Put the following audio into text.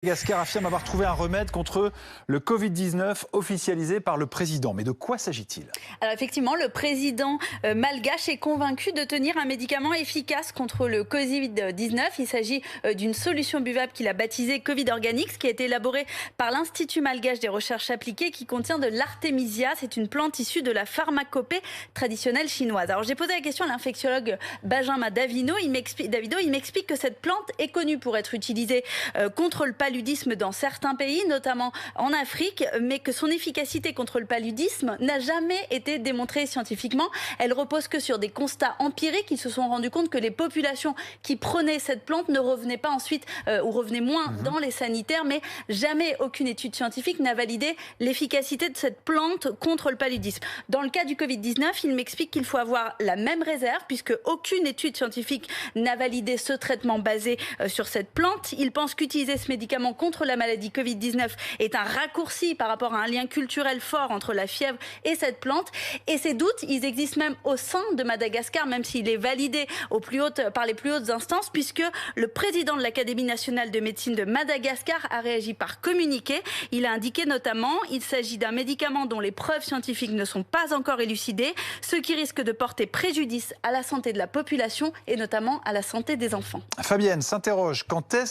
Madagascar affirme avoir trouvé un remède contre le Covid-19 officialisé par le président. Mais de quoi s'agit-il? Alors effectivement, le président malgache est convaincu de tenir un médicament efficace contre le Covid-19. Il s'agit d'une solution buvable qu'il a baptisée Covid Organics, qui a été élaborée par l'Institut malgache des recherches appliquées, qui contient de l'artémisia. C'est une plante issue de la pharmacopée traditionnelle chinoise. Alors j'ai posé la question à l'infectiologue Benjamin Davido. Il m'explique que cette plante est connue pour être utilisée contre le paludisme dans certains pays, notamment en Afrique, mais que son efficacité contre le paludisme n'a jamais été démontrée scientifiquement. Elle repose que sur des constats empiriques. Ils se sont rendus compte que les populations qui prenaient cette plante ne revenaient pas ensuite ou revenaient moins dans les sanitaires, mais jamais aucune étude scientifique n'a validé l'efficacité de cette plante contre le paludisme. Dans le cas du Covid-19, il m'explique qu'il faut avoir la même réserve puisque aucune étude scientifique n'a validé ce traitement basé sur cette plante. Il pense qu'utiliser ce médicament contre la maladie Covid-19 est un raccourci par rapport à un lien culturel fort entre la fièvre et cette plante. Et ces doutes, ils existent même au sein de Madagascar, même s'il est validé par les plus hautes instances, puisque le président de l'Académie nationale de médecine de Madagascar a réagi par communiqué. Il a indiqué notamment qu'il s'agit d'un médicament dont les preuves scientifiques ne sont pas encore élucidées, ce qui risque de porter préjudice à la santé de la population et notamment à la santé des enfants. Fabienne s'interroge, quand est-ce